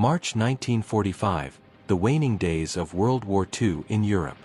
March 1945, the waning days of World War II in Europe.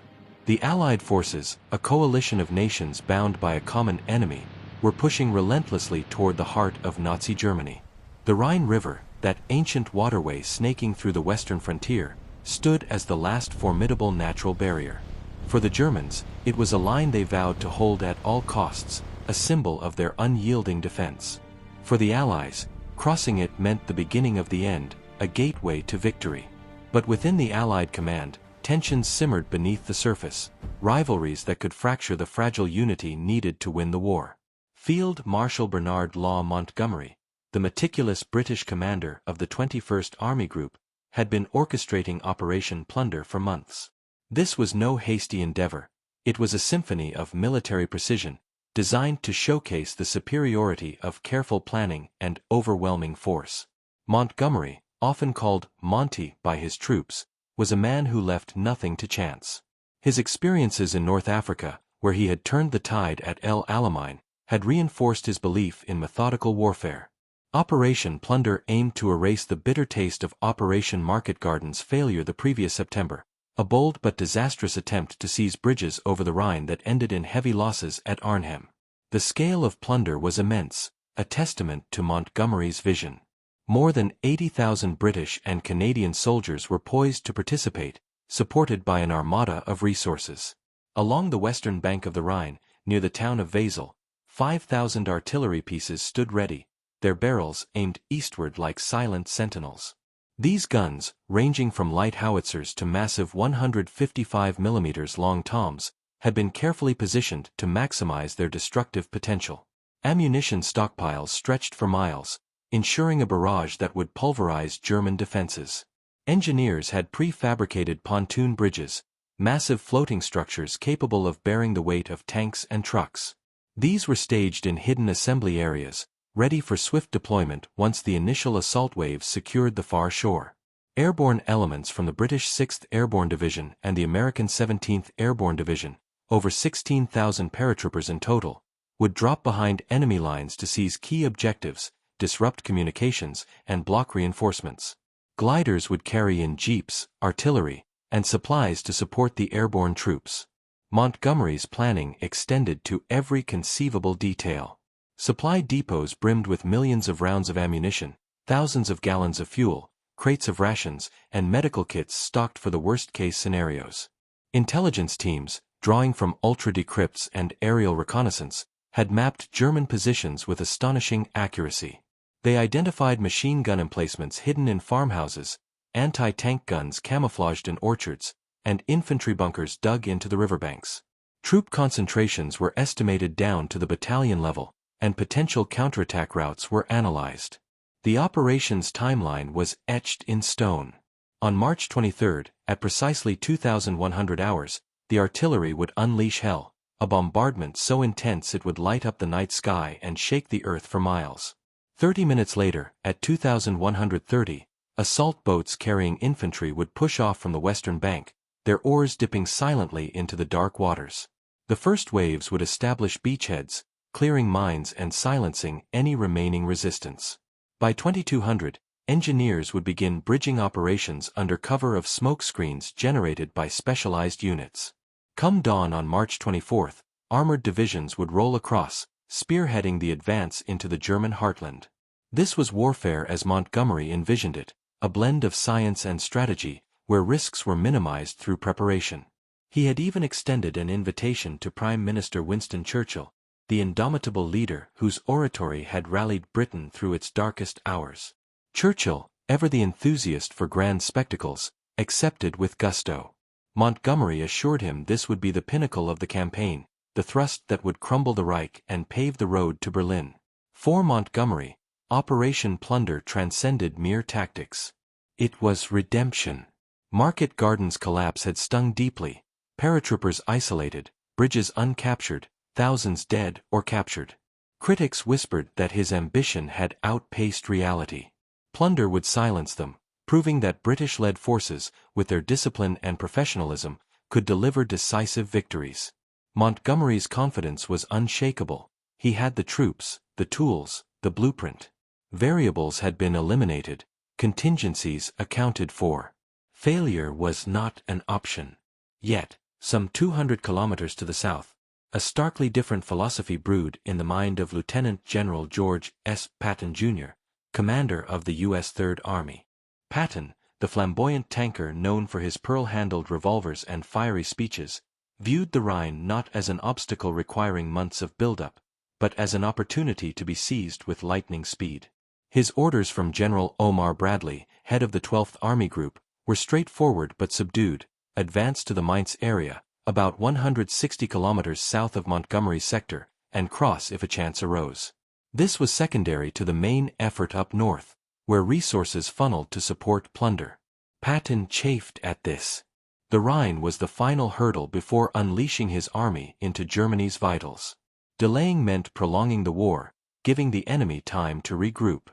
The Allied forces, a coalition of nations bound by a common enemy, were pushing relentlessly toward the heart of Nazi Germany. The Rhine River, that ancient waterway snaking through the western frontier, stood as the last formidable natural barrier. For the Germans, it was a line they vowed to hold at all costs, a symbol of their unyielding defense. For the Allies, crossing it meant the beginning of the end, a gateway to victory. But within the Allied command, tensions simmered beneath the surface, rivalries that could fracture the fragile unity needed to win the war. Field Marshal Bernard Law Montgomery, the meticulous British commander of the 21st Army Group, had been orchestrating Operation Plunder for months. This was no hasty endeavor. It was a symphony of military precision, designed to showcase the superiority of careful planning and overwhelming force. Montgomery, often called Monty by his troops, was a man who left nothing to chance. His experiences in North Africa, where he had turned the tide at El Alamein, had reinforced his belief in methodical warfare. Operation Plunder aimed to erase the bitter taste of Operation Market Garden's failure the previous September, a bold but disastrous attempt to seize bridges over the Rhine that ended in heavy losses at Arnhem. The scale of plunder was immense, a testament to Montgomery's vision. More than 80,000 British and Canadian soldiers were poised to participate, supported by an armada of resources. Along the western bank of the Rhine, near the town of Wesel, 5,000 artillery pieces stood ready, their barrels aimed eastward like silent sentinels. These guns, ranging from light howitzers to massive 155 mm long toms, had been carefully positioned to maximize their destructive potential. Ammunition stockpiles stretched for miles, ensuring a barrage that would pulverize German defenses. Engineers had prefabricated pontoon bridges, massive floating structures capable of bearing the weight of tanks and trucks. These were staged in hidden assembly areas, ready for swift deployment once the initial assault waves secured the far shore. Airborne elements from the British 6th Airborne Division and the American 17th Airborne Division, over 16,000 paratroopers in total, would drop behind enemy lines to seize key objectives, disrupt communications, and block reinforcements. Gliders would carry in jeeps, artillery, and supplies to support the airborne troops. Montgomery's planning extended to every conceivable detail. Supply depots brimmed with millions of rounds of ammunition, thousands of gallons of fuel, crates of rations, and medical kits stocked for the worst-case scenarios. Intelligence teams, drawing from ultra-decrypts and aerial reconnaissance, had mapped German positions with astonishing accuracy. They identified machine gun emplacements hidden in farmhouses, anti-tank guns camouflaged in orchards, and infantry bunkers dug into the riverbanks. Troop concentrations were estimated down to the battalion level, and potential counterattack routes were analyzed. The operations timeline was etched in stone. On March 23, at precisely 2,100 hours, the artillery would unleash hell, a bombardment so intense it would light up the night sky and shake the earth for miles. 30 minutes later, at 2,130, assault boats carrying infantry would push off from the western bank, their oars dipping silently into the dark waters. The first waves would establish beachheads, clearing mines and silencing any remaining resistance. By 2200, engineers would begin bridging operations under cover of smoke screens generated by specialized units. Come dawn on March 24, armored divisions would roll across, spearheading the advance into the German heartland. This was warfare as Montgomery envisioned it, a blend of science and strategy, where risks were minimized through preparation. He had even extended an invitation to Prime Minister Winston Churchill, the indomitable leader whose oratory had rallied Britain through its darkest hours. Churchill, ever the enthusiast for grand spectacles, accepted with gusto. Montgomery assured him this would be the pinnacle of the campaign, the thrust that would crumble the Reich and pave the road to Berlin. For Montgomery, Operation Plunder transcended mere tactics. It was redemption. Market Garden's collapse had stung deeply, paratroopers isolated, bridges uncaptured, thousands dead or captured. Critics whispered that his ambition had outpaced reality. Plunder would silence them, proving that British-led forces, with their discipline and professionalism, could deliver decisive victories. Montgomery's confidence was unshakable. He had the troops, the tools, the blueprint. Variables had been eliminated, contingencies accounted for. Failure was not an option. Yet, some 200 kilometers to the south, a starkly different philosophy brewed in the mind of Lieutenant General George S. Patton, Jr., commander of the U.S. Third Army. Patton, the flamboyant tanker known for his pearl-handled revolvers and fiery speeches, viewed the Rhine not as an obstacle requiring months of buildup, but as an opportunity to be seized with lightning speed. His orders from General Omar Bradley, head of the 12th Army Group, were straightforward but subdued: advance to the Mainz area, about 160 kilometers south of Montgomery sector, and cross if a chance arose. This was secondary to the main effort up north, where resources funneled to support plunder. Patton chafed at this. The Rhine was the final hurdle before unleashing his army into Germany's vitals. Delaying meant prolonging the war, giving the enemy time to regroup.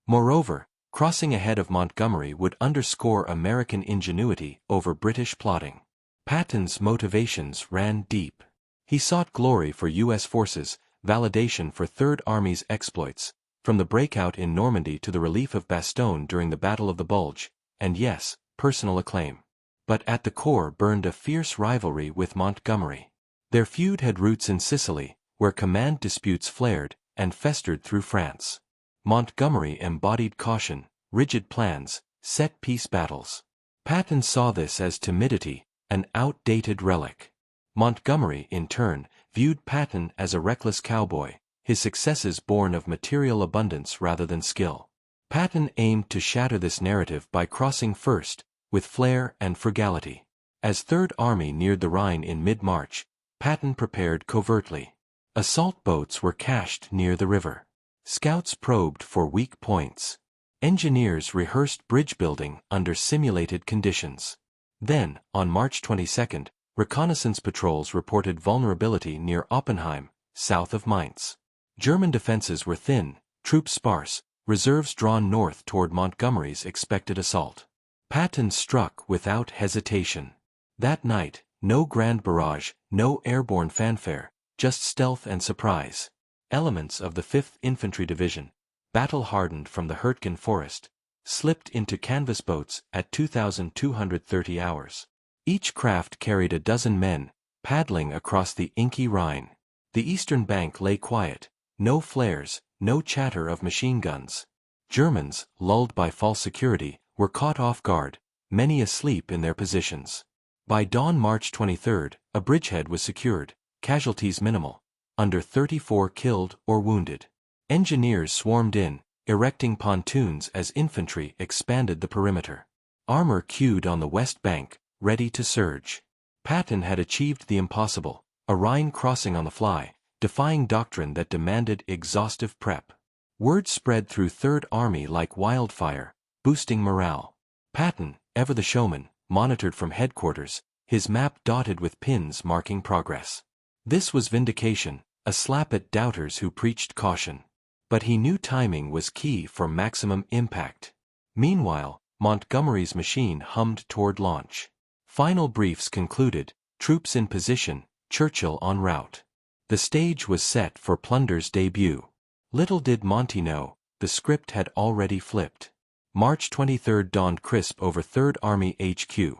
Moreover, crossing ahead of Montgomery would underscore American ingenuity over British plotting. Patton's motivations ran deep. He sought glory for U.S. forces, validation for Third Army's exploits, from the breakout in Normandy to the relief of Bastogne during the Battle of the Bulge, and yes, personal acclaim. But at the core burned a fierce rivalry with Montgomery. Their feud had roots in Sicily, where command disputes flared and festered through France. Montgomery embodied caution, rigid plans, set-piece battles. Patton saw this as timidity, an outdated relic. Montgomery, in turn, viewed Patton as a reckless cowboy, his successes born of material abundance rather than skill. Patton aimed to shatter this narrative by crossing first, with flair and frugality. As Third Army neared the Rhine in mid-March, Patton prepared covertly. Assault boats were cached near the river. Scouts probed for weak points. Engineers rehearsed bridge building under simulated conditions. Then, on March 22, reconnaissance patrols reported vulnerability near Oppenheim, south of Mainz. German defenses were thin, troops sparse, reserves drawn north toward Montgomery's expected assault. Patton struck without hesitation. That night, no grand barrage, no airborne fanfare, just stealth and surprise. Elements of the 5th Infantry Division, battle-hardened from the Hurtgen Forest, slipped into canvas boats at 2,230 hours. Each craft carried a dozen men, paddling across the inky Rhine. The eastern bank lay quiet, no flares, no chatter of machine guns. Germans, lulled by false security, were caught off guard, many asleep in their positions. By dawn March 23, a bridgehead was secured, casualties minimal, under 34 killed or wounded. Engineers swarmed in, erecting pontoons as infantry expanded the perimeter. Armor queued on the west bank, ready to surge. Patton had achieved the impossible, a Rhine crossing on the fly, defying doctrine that demanded exhaustive prep. Word spread through Third Army like wildfire, boosting morale. Patton, ever the showman, monitored from headquarters, his map dotted with pins marking progress. This was vindication, a slap at doubters who preached caution. But he knew timing was key for maximum impact. Meanwhile, Montgomery's machine hummed toward launch. Final briefs concluded, troops in position, Churchill en route. The stage was set for Plunder's debut. Little did Monty know, the script had already flipped. March 23 dawned crisp over 3rd Army HQ.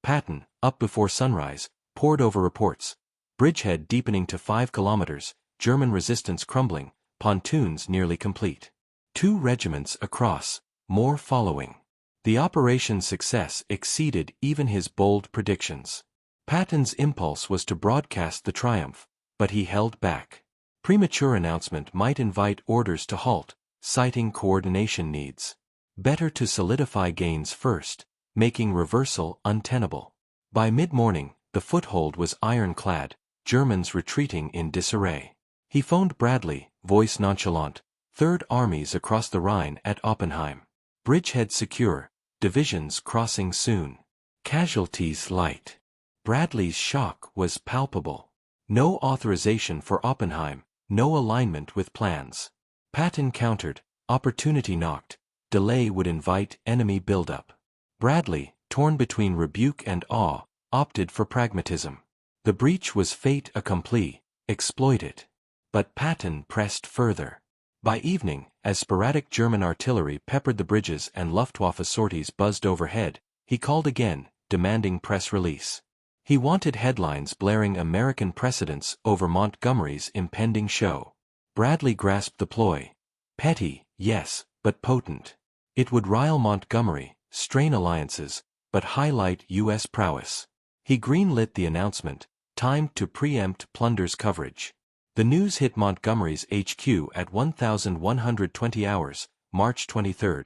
Patton, up before sunrise, pored over reports. Bridgehead deepening to 5 kilometers, German resistance crumbling, pontoons nearly complete. 2 regiments across, more following. The operation's success exceeded even his bold predictions. Patton's impulse was to broadcast the triumph, but he held back. Premature announcement might invite orders to halt, citing coordination needs. Better to solidify gains first, making reversal untenable. By mid-morning, the foothold was ironclad, Germans retreating in disarray. He phoned Bradley, voice nonchalant, 3rd Armies across the Rhine at Oppenheim. Bridgehead secure, divisions crossing soon. Casualties light. Bradley's shock was palpable. No authorization for Oppenheim, no alignment with plans. Patton countered, opportunity knocked, delay would invite enemy buildup. Bradley, torn between rebuke and awe, opted for pragmatism. The breach was fait accompli, exploit it. But Patton pressed further. By evening, as sporadic German artillery peppered the bridges and Luftwaffe sorties buzzed overhead, he called again, demanding press release. He wanted headlines blaring American precedents over Montgomery's impending show. Bradley grasped the ploy. Petty, yes, but potent. It would rile Montgomery, strain alliances, but highlight U.S. prowess. He greenlit the announcement, timed to preempt Plunder's coverage. The news hit Montgomery's HQ at 1120 hours, March 23,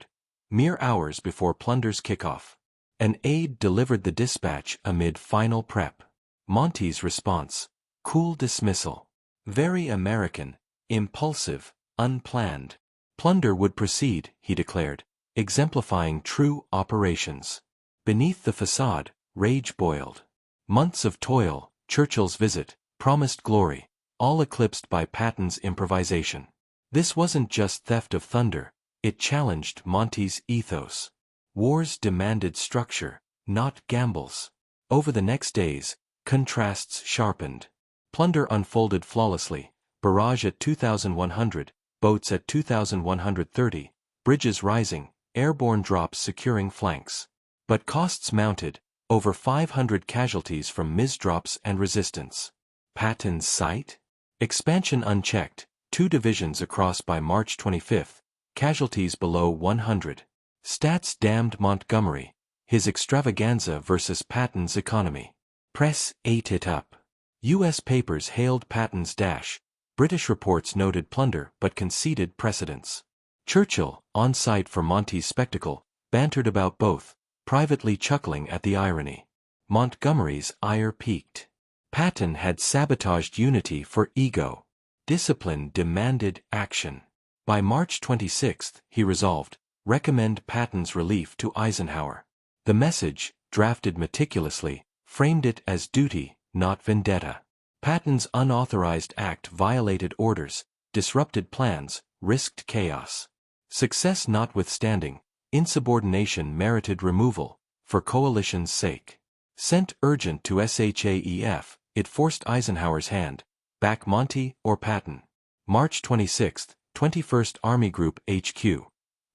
mere hours before Plunder's kickoff. An aide delivered the dispatch amid final prep. Monty's response: cool dismissal. Very American, impulsive, unplanned. Plunder would proceed, he declared, exemplifying true operations. Beneath the facade, rage boiled. Months of toil, Churchill's visit, promised glory, all eclipsed by Patton's improvisation. This wasn't just theft of thunder, it challenged Monty's ethos. Wars demanded structure, not gambles. Over the next days, contrasts sharpened. Plunder unfolded flawlessly, barrage at 2,100, boats at 2,130, bridges rising, airborne drops securing flanks. But costs mounted, over 500 casualties from misdrops and resistance. Patton's sight? Expansion unchecked, 2 divisions across by March 25, casualties below 100. Stats damned Montgomery, his extravaganza versus Patton's economy. Press ate it up. U.S. papers hailed Patton's dash, British reports noted plunder but conceded precedence. Churchill, on site for Monty's spectacle, bantered about both, privately chuckling at the irony. Montgomery's ire peaked. Patton had sabotaged unity for ego. Discipline demanded action. By March 26, he resolved, recommend Patton's relief to Eisenhower. The message, drafted meticulously, framed it as duty, not vendetta. Patton's unauthorized act violated orders, disrupted plans, risked chaos. Success notwithstanding, insubordination merited removal, for coalition's sake. Sent urgent to SHAEF, it forced Eisenhower's hand, back Monty or Patton. March 26, 21st Army Group HQ.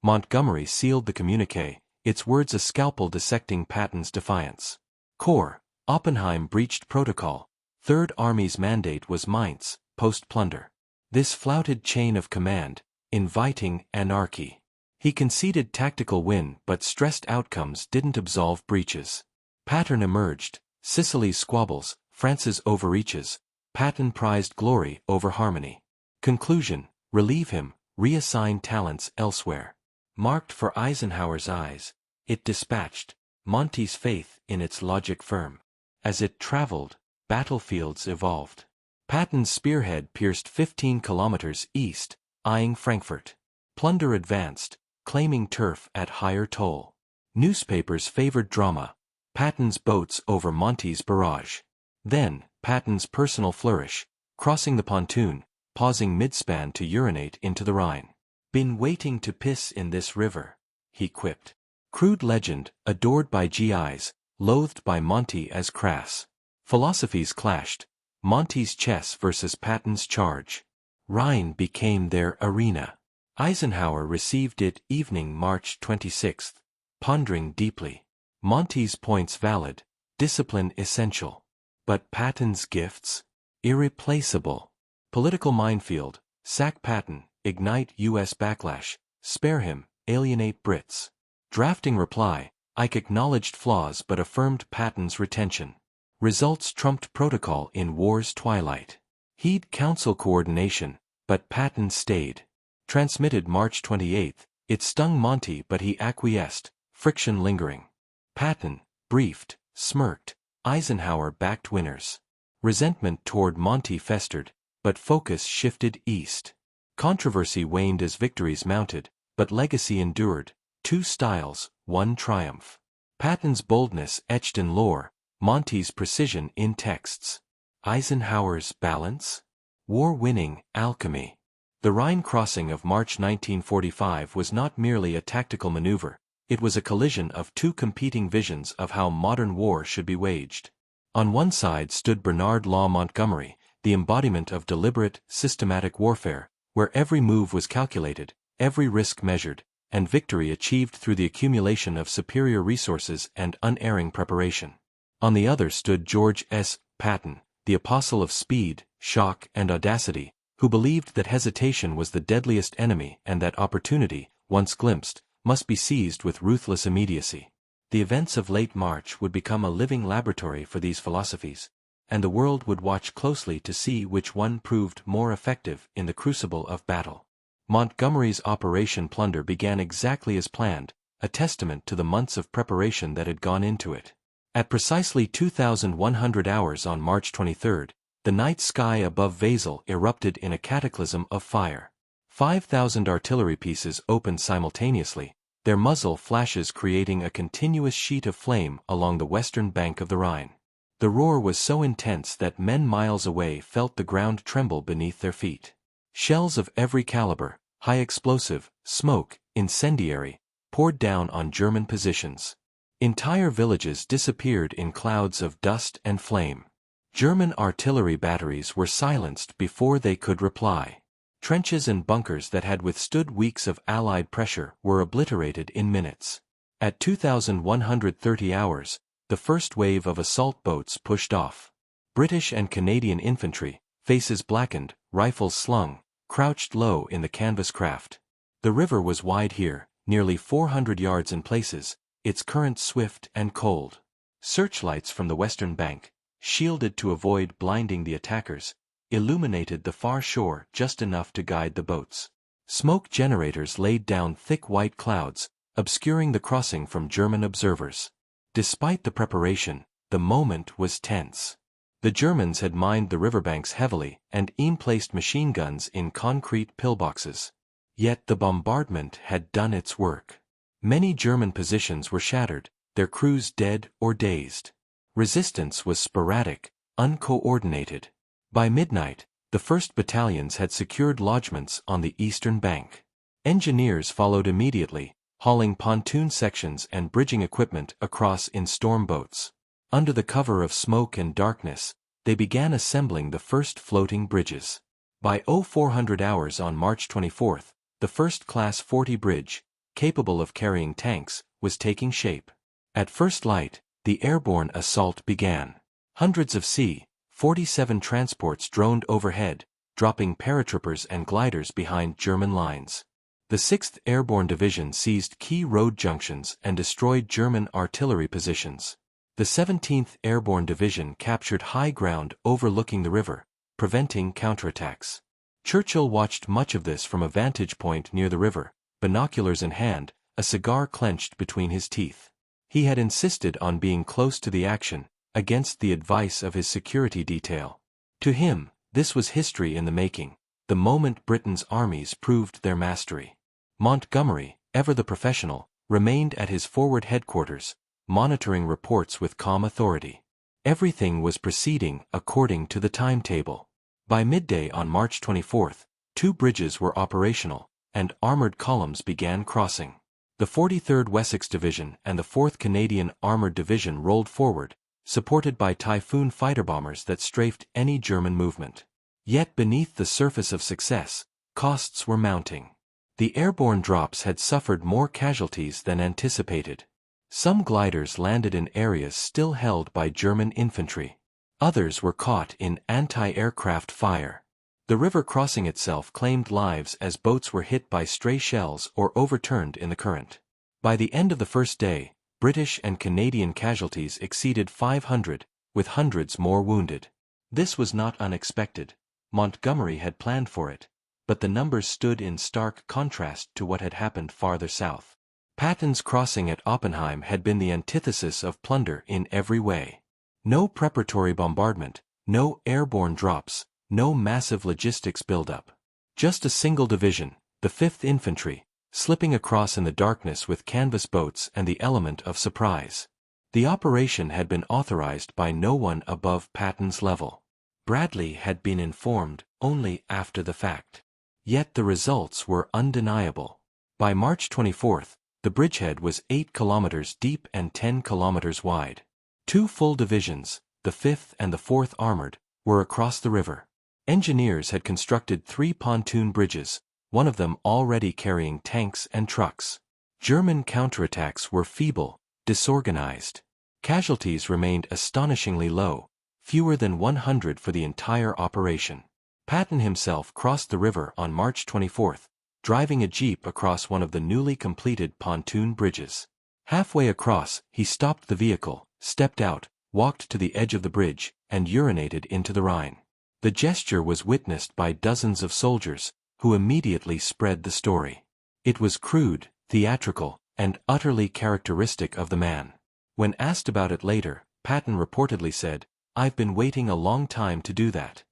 Montgomery sealed the communiqué, its words a scalpel dissecting Patton's defiance. Corps, Oppenheim breached protocol. Third Army's mandate was Mainz, post-plunder. This flouted chain of command, inviting anarchy. He conceded tactical win but stressed outcomes didn't absolve breaches. Pattern emerged, Sicily's squabbles, France's overreaches. Patton prized glory over harmony. Conclusion: relieve him, reassign talents elsewhere. Marked for Eisenhower's eyes, it dispatched, Monty's faith in its logic firm. As it traveled, battlefields evolved. Patton's spearhead pierced 15 kilometers east, eyeing Frankfurt. Plunder advanced, claiming turf at higher toll. Newspapers favored drama. Patton's boats over Monty's barrage. Then, Patton's personal flourish, crossing the pontoon, pausing midspan to urinate into the Rhine. Been waiting to piss in this river, he quipped. Crude legend, adored by GIs, loathed by Monty as crass. Philosophies clashed, Monty's chess versus Patton's charge. Rhine became their arena. Eisenhower received it evening March 26, pondering deeply. Monty's points valid, discipline essential. But Patton's gifts? Irreplaceable. Political minefield, sack Patton, ignite U.S. backlash, spare him, alienate Brits. Drafting reply, Ike acknowledged flaws but affirmed Patton's retention. Results trumped protocol in war's twilight. He'd council coordination, but Patton stayed. Transmitted March 28, it stung Monty but he acquiesced, friction lingering. Patton, briefed, smirked, Eisenhower backed winners. Resentment toward Monty festered, but focus shifted east. Controversy waned as victories mounted, but legacy endured. 2 styles, 1 triumph. Patton's boldness etched in lore, Monty's precision in texts. Eisenhower's balance? War-winning alchemy. The Rhine Crossing of March 1945 was not merely a tactical maneuver, it was a collision of 2 competing visions of how modern war should be waged. On one side stood Bernard Law Montgomery, the embodiment of deliberate, systematic warfare, where every move was calculated, every risk measured, and victory achieved through the accumulation of superior resources and unerring preparation. On the other stood George S. Patton, the apostle of speed, shock, and audacity, who believed that hesitation was the deadliest enemy and that opportunity, once glimpsed, must be seized with ruthless immediacy. The events of late March would become a living laboratory for these philosophies, and the world would watch closely to see which one proved more effective in the crucible of battle. Montgomery's Operation Plunder began exactly as planned, a testament to the months of preparation that had gone into it. At precisely 2100 hours on March 23, the night sky above Basel erupted in a cataclysm of fire. 5,000 artillery pieces opened simultaneously, their muzzle flashes creating a continuous sheet of flame along the western bank of the Rhine. The roar was so intense that men miles away felt the ground tremble beneath their feet. Shells of every caliber, high explosive, smoke, incendiary, poured down on German positions. Entire villages disappeared in clouds of dust and flame. German artillery batteries were silenced before they could reply. Trenches and bunkers that had withstood weeks of Allied pressure were obliterated in minutes. At 2130 hours, the first wave of assault boats pushed off. British and Canadian infantry, faces blackened, rifles slung, crouched low in the canvas craft. The river was wide here, nearly 400 yards in places, its current swift and cold. Searchlights from the western bank, shielded to avoid blinding the attackers, illuminated the far shore just enough to guide the boats. Smoke generators laid down thick white clouds, obscuring the crossing from German observers. Despite the preparation, the moment was tense. The Germans had mined the riverbanks heavily and placed machine guns in concrete pillboxes. Yet the bombardment had done its work. Many German positions were shattered, their crews dead or dazed. Resistance was sporadic, uncoordinated. By midnight, the 1st Battalions had secured lodgements on the eastern bank. Engineers followed immediately, hauling pontoon sections and bridging equipment across in storm boats. Under the cover of smoke and darkness, they began assembling the first floating bridges. By 0400 hours on March 24, the first Class 40 bridge, capable of carrying tanks, was taking shape. At first light, the airborne assault began. Hundreds of C-47 transports droned overhead, dropping paratroopers and gliders behind German lines. The 6th Airborne Division seized key road junctions and destroyed German artillery positions. The 17th Airborne Division captured high ground overlooking the river, preventing counterattacks. Churchill watched much of this from a vantage point near the river, binoculars in hand, a cigar clenched between his teeth. He had insisted on being close to the action, against the advice of his security detail. To him, this was history in the making, the moment Britain's armies proved their mastery. Montgomery, ever the professional, remained at his forward headquarters, monitoring reports with calm authority. Everything was proceeding according to the timetable. By midday on March 24, 2 bridges were operational, and armored columns began crossing. The 43rd Wessex Division and the 4th Canadian Armored Division rolled forward, supported by Typhoon fighter bombers that strafed any German movement. Yet beneath the surface of success, costs were mounting. The airborne drops had suffered more casualties than anticipated. Some gliders landed in areas still held by German infantry. Others were caught in anti-aircraft fire. The river crossing itself claimed lives as boats were hit by stray shells or overturned in the current. By the end of the first day, British and Canadian casualties exceeded 500, with hundreds more wounded. This was not unexpected. Montgomery had planned for it, but the numbers stood in stark contrast to what had happened farther south. Patton's crossing at Oppenheim had been the antithesis of plunder in every way. No preparatory bombardment, no airborne drops, no massive logistics buildup. Just a single division, the 5th Infantry, slipping across in the darkness with canvas boats and the element of surprise. The operation had been authorized by no one above Patton's level. Bradley had been informed only after the fact. Yet the results were undeniable. By March 24, the bridgehead was 8 kilometers deep and 10 kilometers wide. 2 full divisions, the 5th and the 4th Armored, were across the river. Engineers had constructed 3 pontoon bridges, one of them already carrying tanks and trucks. German counterattacks were feeble, disorganized. Casualties remained astonishingly low, fewer than 100 for the entire operation. Patton himself crossed the river on March 24, driving a jeep across one of the newly completed pontoon bridges. Halfway across, he stopped the vehicle, stepped out, walked to the edge of the bridge, and urinated into the Rhine. The gesture was witnessed by dozens of soldiers, who immediately spread the story. It was crude, theatrical, and utterly characteristic of the man. When asked about it later, Patton reportedly said, "I've been waiting a long time to do that."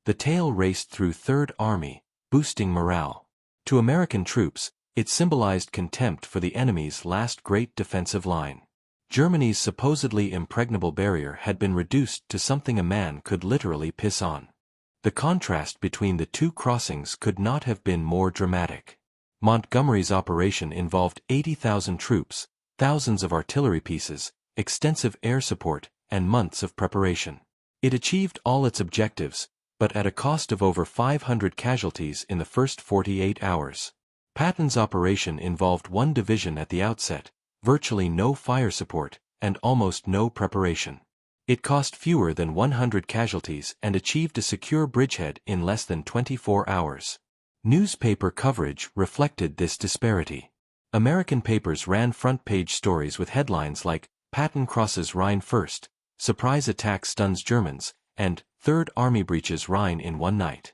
The tale raced through Third Army, boosting morale. To American troops, it symbolized contempt for the enemy's last great defensive line. Germany's supposedly impregnable barrier had been reduced to something a man could literally piss on. The contrast between the two crossings could not have been more dramatic. Montgomery's operation involved 80,000 troops, thousands of artillery pieces, extensive air support, and months of preparation. It achieved all its objectives, but at a cost of over 500 casualties in the first 48 hours. Patton's operation involved 1 division at the outset, virtually no fire support, and almost no preparation. It cost fewer than 100 casualties and achieved a secure bridgehead in less than 24 hours. Newspaper coverage reflected this disparity. American papers ran front-page stories with headlines like, "Patton crosses Rhine first," "Surprise attack stuns Germans," and "Third Army breaches Rhine in one night."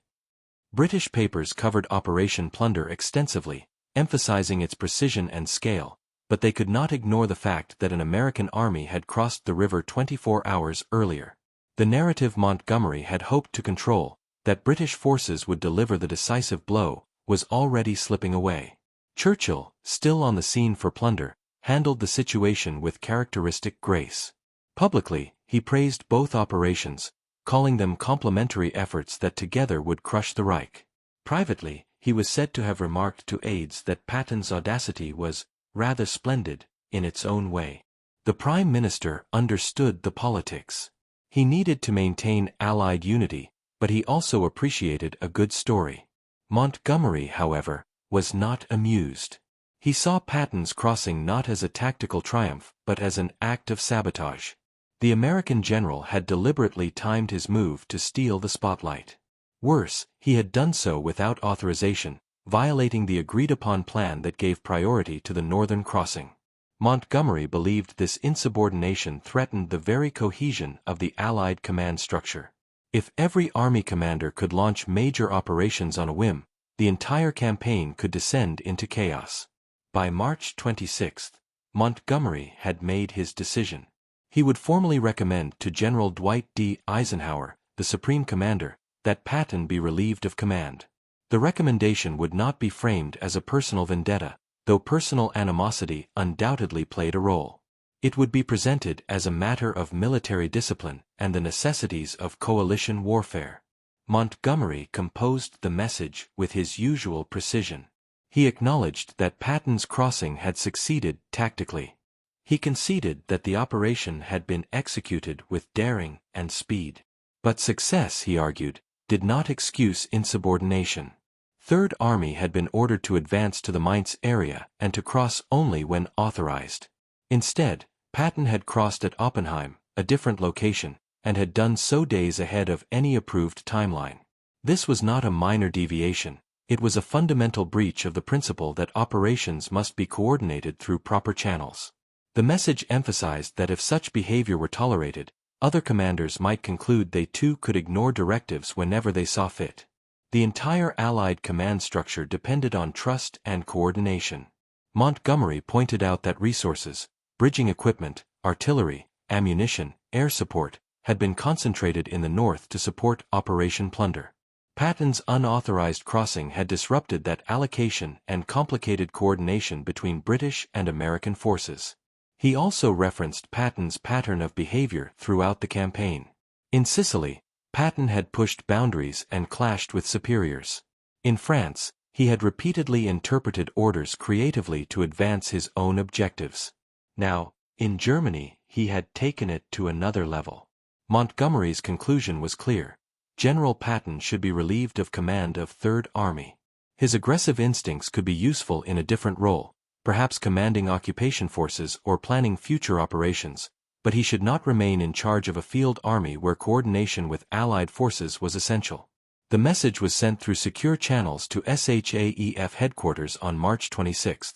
British papers covered Operation Plunder extensively, emphasizing its precision and scale, but they could not ignore the fact that an American army had crossed the river 24 hours earlier. The narrative Montgomery had hoped to control, that British forces would deliver the decisive blow, was already slipping away. Churchill, still on the scene for plunder, handled the situation with characteristic grace. Publicly, he praised both operations, calling them complementary efforts that together would crush the Reich. Privately, he was said to have remarked to aides that Patton's audacity was rather splendid, in its own way. The Prime Minister understood the politics. He needed to maintain Allied unity, but he also appreciated a good story. Montgomery, however, was not amused. He saw Patton's crossing not as a tactical triumph, but as an act of sabotage. The American general had deliberately timed his move to steal the spotlight. Worse, he had done so without authorization, violating the agreed-upon plan that gave priority to the northern crossing. Montgomery believed this insubordination threatened the very cohesion of the Allied command structure. If every army commander could launch major operations on a whim, the entire campaign could descend into chaos. By March 26, Montgomery had made his decision. He would formally recommend to General Dwight D. Eisenhower, the Supreme Commander, that Patton be relieved of command. The recommendation would not be framed as a personal vendetta, though personal animosity undoubtedly played a role. It would be presented as a matter of military discipline and the necessities of coalition warfare. Montgomery composed the message with his usual precision. He acknowledged that Patton's crossing had succeeded tactically. He conceded that the operation had been executed with daring and speed. But success, he argued, did not excuse insubordination. Third Army had been ordered to advance to the Mainz area and to cross only when authorized. Instead, Patton had crossed at Oppenheim, a different location, and had done so days ahead of any approved timeline. This was not a minor deviation, it was a fundamental breach of the principle that operations must be coordinated through proper channels. The message emphasized that if such behavior were tolerated, other commanders might conclude they too could ignore directives whenever they saw fit. The entire Allied command structure depended on trust and coordination. Montgomery pointed out that resources, bridging equipment, artillery, ammunition, air support, had been concentrated in the north to support Operation Plunder. Patton's unauthorized crossing had disrupted that allocation and complicated coordination between British and American forces. He also referenced Patton's pattern of behavior throughout the campaign. In Sicily, Patton had pushed boundaries and clashed with superiors. In France, he had repeatedly interpreted orders creatively to advance his own objectives. Now, in Germany, he had taken it to another level. Montgomery's conclusion was clear. General Patton should be relieved of command of Third Army. His aggressive instincts could be useful in a different role, perhaps commanding occupation forces or planning future operations, but he should not remain in charge of a field army where coordination with Allied forces was essential. The message was sent through secure channels to SHAEF headquarters on March 26.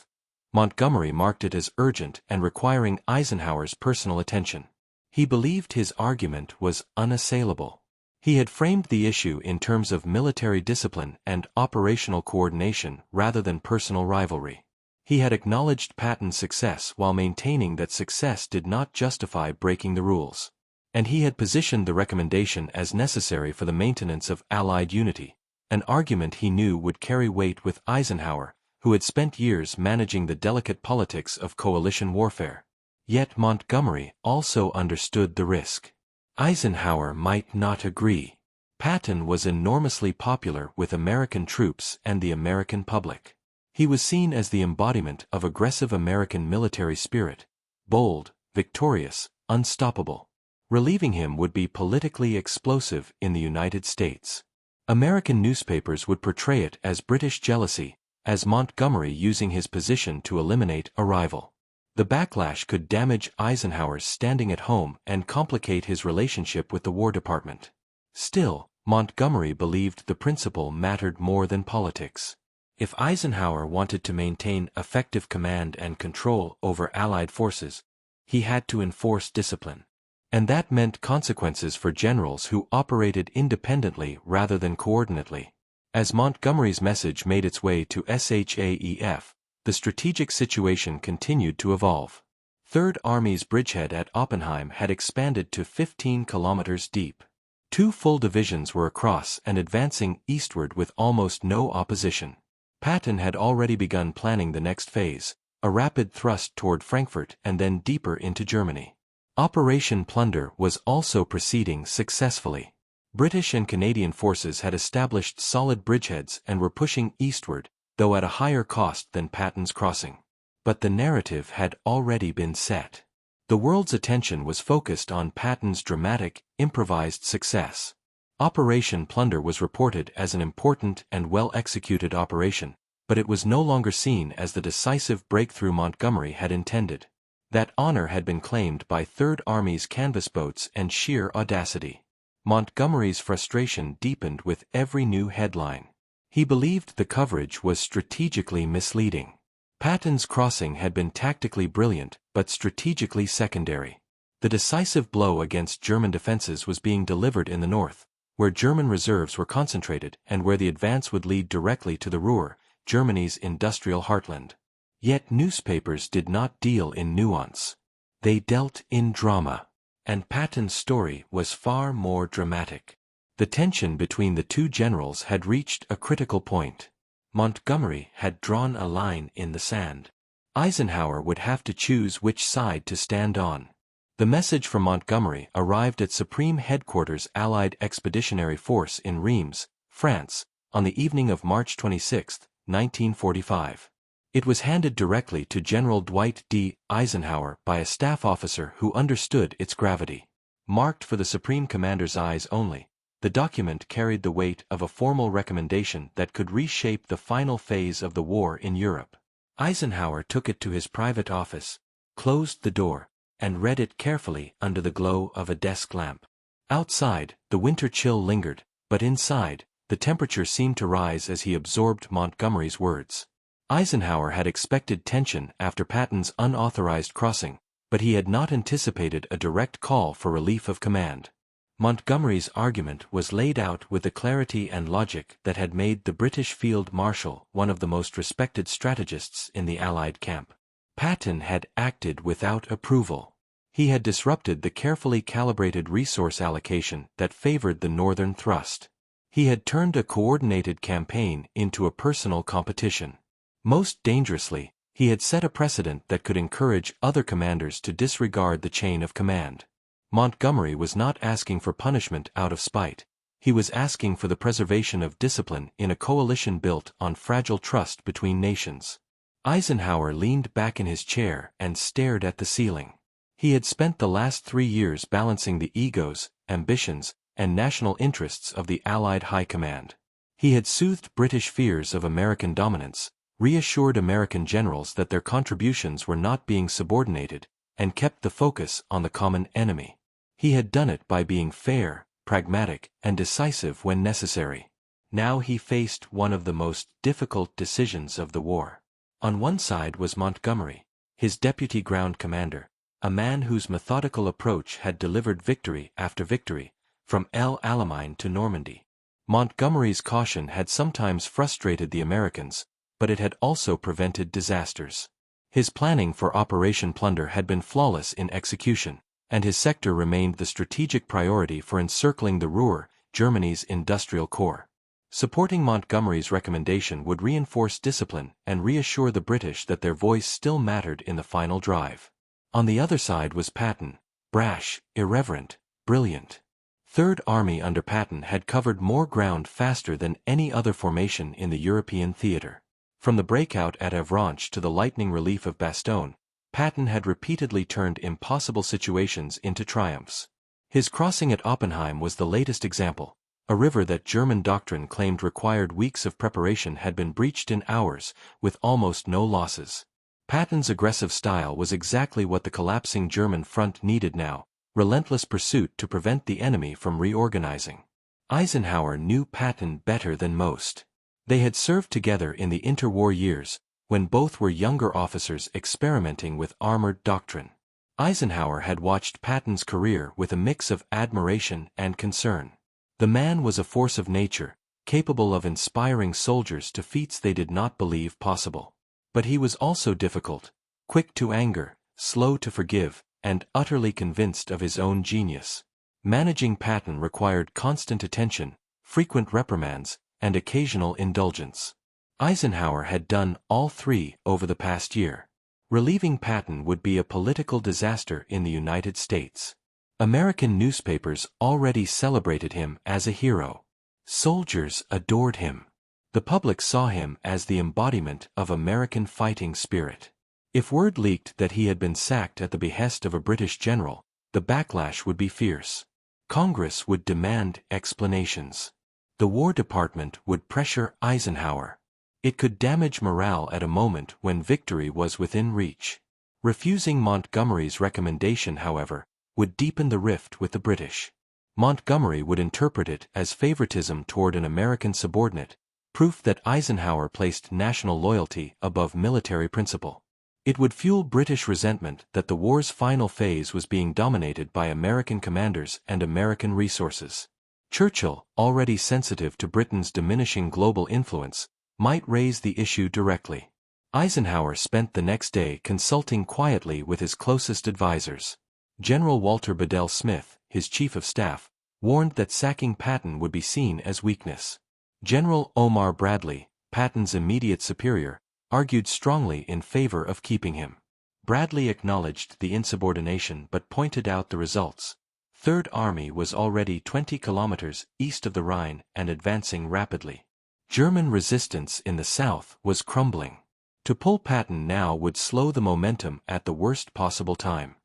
Montgomery marked it as urgent and requiring Eisenhower's personal attention. He believed his argument was unassailable. He had framed the issue in terms of military discipline and operational coordination rather than personal rivalry. He had acknowledged Patton's success while maintaining that success did not justify breaking the rules. And he had positioned the recommendation as necessary for the maintenance of Allied unity, an argument he knew would carry weight with Eisenhower, who had spent years managing the delicate politics of coalition warfare. Yet Montgomery also understood the risk. Eisenhower might not agree. Patton was enormously popular with American troops and the American public. He was seen as the embodiment of aggressive American military spirit, bold, victorious, unstoppable. Relieving him would be politically explosive in the United States. American newspapers would portray it as British jealousy, as Montgomery using his position to eliminate a rival. The backlash could damage Eisenhower's standing at home and complicate his relationship with the War Department. Still, Montgomery believed the principle mattered more than politics. If Eisenhower wanted to maintain effective command and control over Allied forces, he had to enforce discipline. And that meant consequences for generals who operated independently rather than coordinately. As Montgomery's message made its way to SHAEF, the strategic situation continued to evolve. Third Army's bridgehead at Oppenheim had expanded to 15 kilometers deep. 2 full divisions were across and advancing eastward with almost no opposition. Patton had already begun planning the next phase, a rapid thrust toward Frankfurt and then deeper into Germany. Operation Plunder was also proceeding successfully. British and Canadian forces had established solid bridgeheads and were pushing eastward, though at a higher cost than Patton's crossing. But the narrative had already been set. The world's attention was focused on Patton's dramatic, improvised success. Operation Plunder was reported as an important and well-executed operation, but it was no longer seen as the decisive breakthrough Montgomery had intended. That honor had been claimed by Third Army's canvas boats and sheer audacity. Montgomery's frustration deepened with every new headline. He believed the coverage was strategically misleading. Patton's crossing had been tactically brilliant, but strategically secondary. The decisive blow against German defenses was being delivered in the north, where German reserves were concentrated and where the advance would lead directly to the Ruhr, Germany's industrial heartland. Yet newspapers did not deal in nuance. They dealt in drama. And Patton's story was far more dramatic. The tension between the two generals had reached a critical point. Montgomery had drawn a line in the sand. Eisenhower would have to choose which side to stand on. The message from Montgomery arrived at Supreme Headquarters Allied Expeditionary Force in Reims, France, on the evening of March 26, 1945. It was handed directly to General Dwight D. Eisenhower by a staff officer who understood its gravity. Marked for the Supreme Commander's eyes only, the document carried the weight of a formal recommendation that could reshape the final phase of the war in Europe. Eisenhower took it to his private office, closed the door, and read it carefully under the glow of a desk lamp. Outside, the winter chill lingered, but inside, the temperature seemed to rise as he absorbed Montgomery's words. Eisenhower had expected tension after Patton's unauthorized crossing, but he had not anticipated a direct call for relief of command. Montgomery's argument was laid out with the clarity and logic that had made the British Field Marshal one of the most respected strategists in the Allied camp. Patton had acted without approval. He had disrupted the carefully calibrated resource allocation that favored the northern thrust. He had turned a coordinated campaign into a personal competition. Most dangerously, he had set a precedent that could encourage other commanders to disregard the chain of command. Montgomery was not asking for punishment out of spite. He was asking for the preservation of discipline in a coalition built on fragile trust between nations. Eisenhower leaned back in his chair and stared at the ceiling. He had spent the last 3 years balancing the egos, ambitions, and national interests of the Allied High Command. He had soothed British fears of American dominance, reassured American generals that their contributions were not being subordinated, and kept the focus on the common enemy. He had done it by being fair, pragmatic, and decisive when necessary. Now he faced one of the most difficult decisions of the war. On one side was Montgomery, his deputy ground commander, a man whose methodical approach had delivered victory after victory, from El Alamein to Normandy. Montgomery's caution had sometimes frustrated the Americans, but it had also prevented disasters. His planning for Operation Plunder had been flawless in execution, and his sector remained the strategic priority for encircling the Ruhr, Germany's industrial core. Supporting Montgomery's recommendation would reinforce discipline and reassure the British that their voice still mattered in the final drive. On the other side was Patton, brash, irreverent, brilliant. Third Army under Patton had covered more ground faster than any other formation in the European theater. From the breakout at Avranches to the lightning relief of Bastogne, Patton had repeatedly turned impossible situations into triumphs. His crossing at Oppenheim was the latest example. A river that German doctrine claimed required weeks of preparation had been breached in hours, with almost no losses. Patton's aggressive style was exactly what the collapsing German front needed now, relentless pursuit to prevent the enemy from reorganizing. Eisenhower knew Patton better than most. They had served together in the interwar years, when both were younger officers experimenting with armored doctrine. Eisenhower had watched Patton's career with a mix of admiration and concern. The man was a force of nature, capable of inspiring soldiers to feats they did not believe possible. But he was also difficult, quick to anger, slow to forgive, and utterly convinced of his own genius. Managing Patton required constant attention, frequent reprimands, and occasional indulgence. Eisenhower had done all three over the past year. Relieving Patton would be a political disaster in the United States. American newspapers already celebrated him as a hero. Soldiers adored him. The public saw him as the embodiment of American fighting spirit. If word leaked that he had been sacked at the behest of a British general, the backlash would be fierce. Congress would demand explanations. The War Department would pressure Eisenhower. It could damage morale at a moment when victory was within reach. Refusing Montgomery's recommendation, however, would deepen the rift with the British. Montgomery would interpret it as favoritism toward an American subordinate, proof that Eisenhower placed national loyalty above military principle. It would fuel British resentment that the war's final phase was being dominated by American commanders and American resources. Churchill, already sensitive to Britain's diminishing global influence, might raise the issue directly. Eisenhower spent the next day consulting quietly with his closest advisers. General Walter Bedell Smith, his chief of staff, warned that sacking Patton would be seen as weakness. General Omar Bradley, Patton's immediate superior, argued strongly in favor of keeping him. Bradley acknowledged the insubordination but pointed out the results. Third Army was already 20 kilometers east of the Rhine and advancing rapidly. German resistance in the south was crumbling. To pull Patton now would slow the momentum at the worst possible time.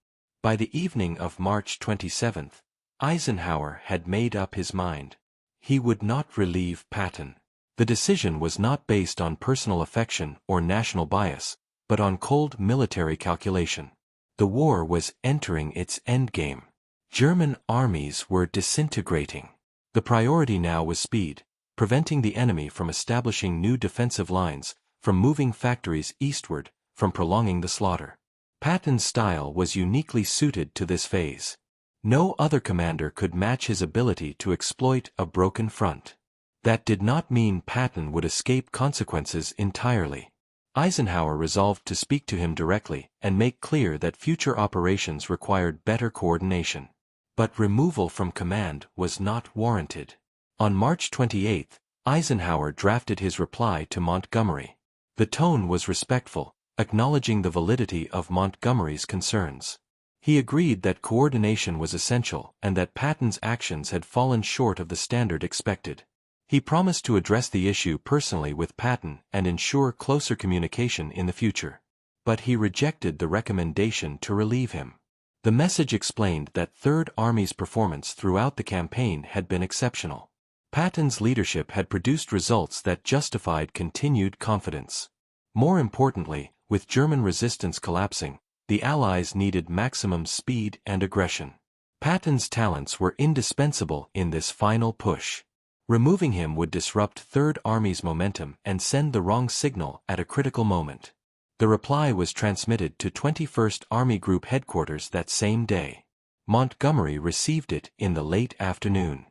By the evening of March 27, Eisenhower had made up his mind. He would not relieve Patton. The decision was not based on personal affection or national bias, but on cold military calculation. The war was entering its endgame. German armies were disintegrating. The priority now was speed, preventing the enemy from establishing new defensive lines, from moving factories eastward, from prolonging the slaughter. Patton's style was uniquely suited to this phase. No other commander could match his ability to exploit a broken front. That did not mean Patton would escape consequences entirely. Eisenhower resolved to speak to him directly and make clear that future operations required better coordination. But removal from command was not warranted. On March 28, Eisenhower drafted his reply to Montgomery. The tone was respectful, acknowledging the validity of Montgomery's concerns. He agreed that coordination was essential and that Patton's actions had fallen short of the standard expected. He promised to address the issue personally with Patton and ensure closer communication in the future. But he rejected the recommendation to relieve him. The message explained that Third Army's performance throughout the campaign had been exceptional. Patton's leadership had produced results that justified continued confidence. More importantly, with German resistance collapsing, the Allies needed maximum speed and aggression. Patton's talents were indispensable in this final push. Removing him would disrupt Third Army's momentum and send the wrong signal at a critical moment. The reply was transmitted to 21st Army Group headquarters that same day. Montgomery received it in the late afternoon.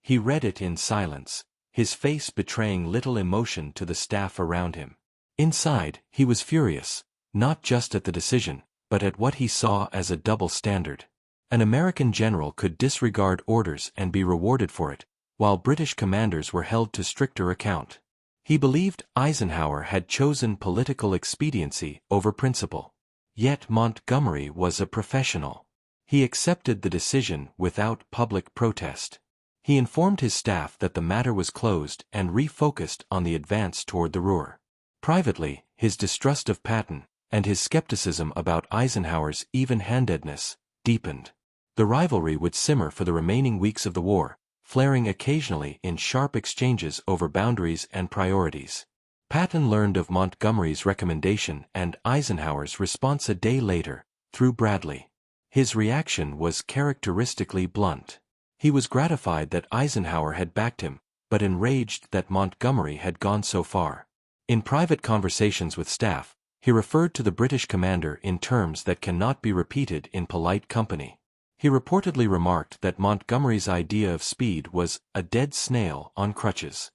He read it in silence, his face betraying little emotion to the staff around him. Inside, he was furious, not just at the decision, but at what he saw as a double standard. An American general could disregard orders and be rewarded for it, while British commanders were held to stricter account. He believed Eisenhower had chosen political expediency over principle. Yet Montgomery was a professional. He accepted the decision without public protest. He informed his staff that the matter was closed and refocused on the advance toward the Ruhr. Privately, his distrust of Patton, and his skepticism about Eisenhower's even-handedness, deepened. The rivalry would simmer for the remaining weeks of the war, flaring occasionally in sharp exchanges over boundaries and priorities. Patton learned of Montgomery's recommendation and Eisenhower's response a day later, through Bradley. His reaction was characteristically blunt. He was gratified that Eisenhower had backed him, but enraged that Montgomery had gone so far. In private conversations with staff, he referred to the British commander in terms that cannot be repeated in polite company. He reportedly remarked that Montgomery's idea of speed was a dead snail on crutches.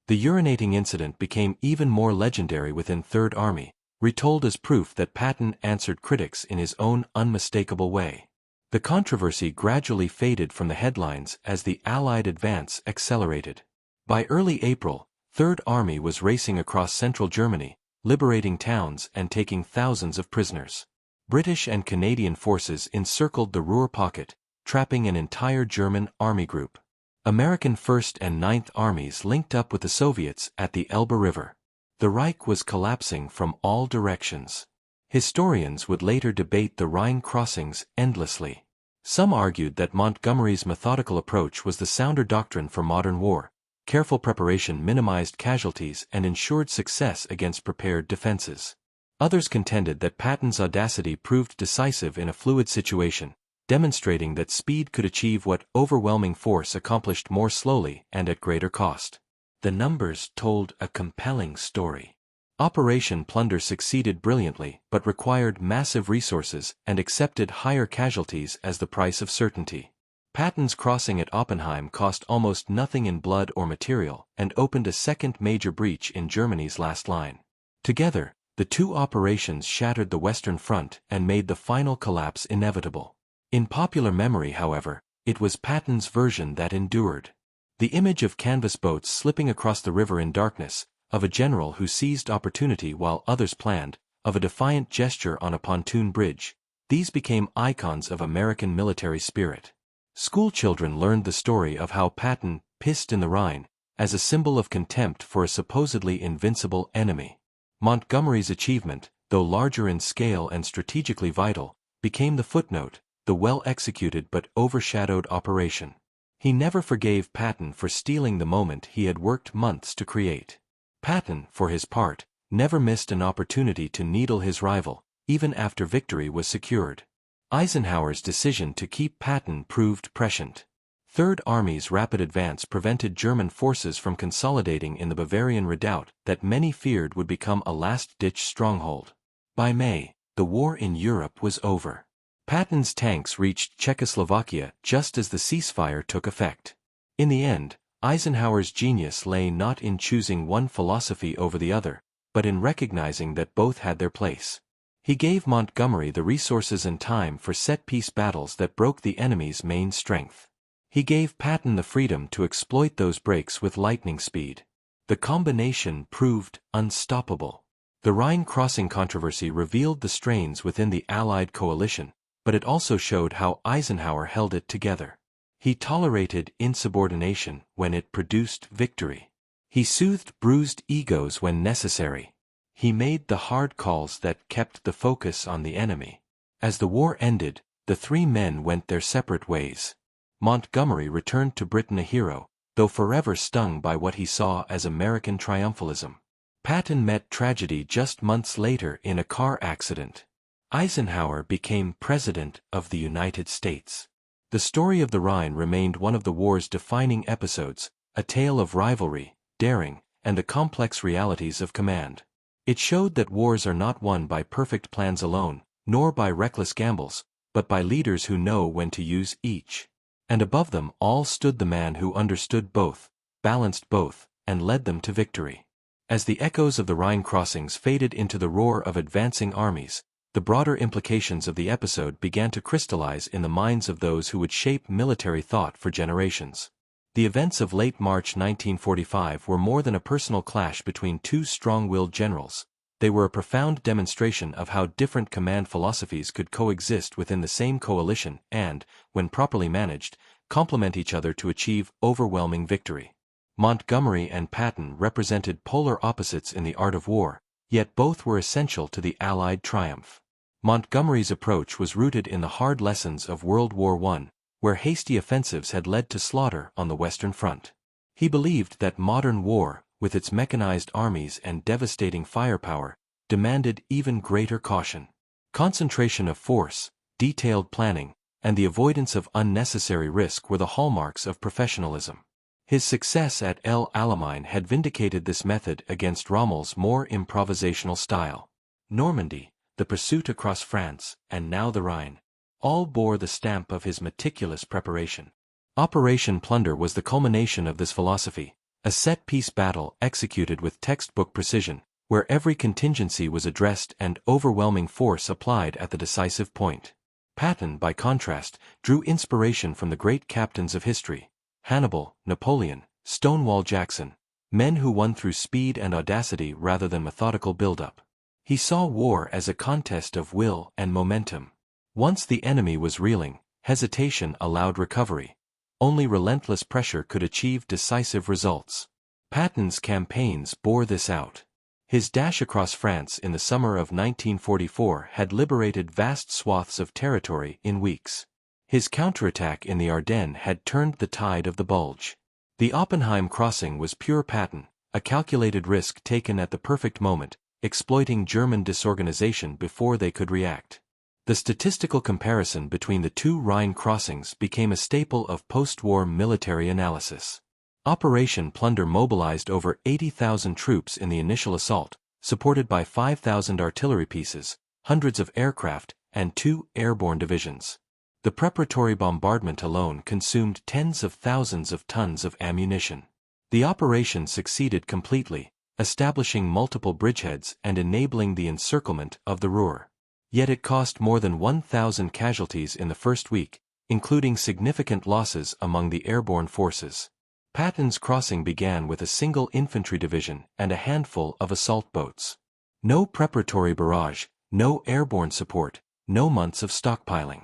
The urinating incident became even more legendary within Third Army, retold as proof that Patton answered critics in his own unmistakable way. The controversy gradually faded from the headlines as the Allied advance accelerated. By early April, Third Army was racing across central Germany, liberating towns and taking thousands of prisoners. British and Canadian forces encircled the Ruhr pocket, trapping an entire German army group. American 1st and 9th Armies linked up with the Soviets at the Elbe River. The Reich was collapsing from all directions. Historians would later debate the Rhine crossings endlessly. Some argued that Montgomery's methodical approach was the sounder doctrine for modern war. Careful preparation minimized casualties and ensured success against prepared defenses. Others contended that Patton's audacity proved decisive in a fluid situation, demonstrating that speed could achieve what overwhelming force accomplished more slowly and at greater cost. The numbers told a compelling story. Operation Plunder succeeded brilliantly but required massive resources and accepted higher casualties as the price of certainty. Patton's crossing at Oppenheim cost almost nothing in blood or material and opened a second major breach in Germany's last line. Together, the two operations shattered the Western Front and made the final collapse inevitable. In popular memory, however, it was Patton's version that endured. The image of canvas boats slipping across the river in darkness, of a general who seized opportunity while others planned, of a defiant gesture on a pontoon bridge, these became icons of American military spirit. Schoolchildren learned the story of how Patton pissed in the Rhine, as a symbol of contempt for a supposedly invincible enemy. Montgomery's achievement, though larger in scale and strategically vital, became the footnote, the well-executed but overshadowed operation. He never forgave Patton for stealing the moment he had worked months to create. Patton, for his part, never missed an opportunity to needle his rival, even after victory was secured. Eisenhower's decision to keep Patton proved prescient. Third Army's rapid advance prevented German forces from consolidating in the Bavarian redoubt that many feared would become a last-ditch stronghold. By May, the war in Europe was over. Patton's tanks reached Czechoslovakia just as the ceasefire took effect. In the end, Eisenhower's genius lay not in choosing one philosophy over the other, but in recognizing that both had their place. He gave Montgomery the resources and time for set-piece battles that broke the enemy's main strength. He gave Patton the freedom to exploit those breaks with lightning speed. The combination proved unstoppable. The Rhine Crossing controversy revealed the strains within the Allied coalition, but it also showed how Eisenhower held it together. He tolerated insubordination when it produced victory. He soothed bruised egos when necessary. He made the hard calls that kept the focus on the enemy. As the war ended, the three men went their separate ways. Montgomery returned to Britain a hero, though forever stung by what he saw as American triumphalism. Patton met tragedy just months later in a car accident. Eisenhower became President of the United States. The story of the Rhine remained one of the war's defining episodes, a tale of rivalry, daring, and the complex realities of command. It showed that wars are not won by perfect plans alone, nor by reckless gambles, but by leaders who know when to use each. And above them all stood the man who understood both, balanced both, and led them to victory. As the echoes of the Rhine crossings faded into the roar of advancing armies, the broader implications of the episode began to crystallize in the minds of those who would shape military thought for generations. The events of late March 1945 were more than a personal clash between two strong-willed generals. They were a profound demonstration of how different command philosophies could coexist within the same coalition and, when properly managed, complement each other to achieve overwhelming victory. Montgomery and Patton represented polar opposites in the art of war, yet both were essential to the Allied triumph. Montgomery's approach was rooted in the hard lessons of World War I, where hasty offensives had led to slaughter on the Western Front. He believed that modern war, with its mechanized armies and devastating firepower, demanded even greater caution. Concentration of force, detailed planning, and the avoidance of unnecessary risk were the hallmarks of professionalism. His success at El Alamein had vindicated this method against Rommel's more improvisational style. Normandy, the pursuit across France, and now the Rhine, all bore the stamp of his meticulous preparation. Operation Plunder was the culmination of this philosophy, a set-piece battle executed with textbook precision, where every contingency was addressed and overwhelming force applied at the decisive point. Patton, by contrast, drew inspiration from the great captains of history: Hannibal, Napoleon, Stonewall Jackson, men who won through speed and audacity rather than methodical buildup. He saw war as a contest of will and momentum. Once the enemy was reeling, hesitation allowed recovery. Only relentless pressure could achieve decisive results. Patton's campaigns bore this out. His dash across France in the summer of 1944 had liberated vast swaths of territory in weeks. His counterattack in the Ardennes had turned the tide of the Bulge. The Rhine Crossing was pure Patton, a calculated risk taken at the perfect moment, exploiting German disorganization before they could react. The statistical comparison between the two Rhine crossings became a staple of post-war military analysis. Operation Plunder mobilized over 80,000 troops in the initial assault, supported by 5,000 artillery pieces, hundreds of aircraft, and 2 airborne divisions. The preparatory bombardment alone consumed tens of thousands of tons of ammunition. The operation succeeded completely, establishing multiple bridgeheads and enabling the encirclement of the Ruhr. Yet it cost more than 1,000 casualties in the first week, including significant losses among the airborne forces. Patton's crossing began with a single infantry division and a handful of assault boats. No preparatory barrage, no airborne support, no months of stockpiling.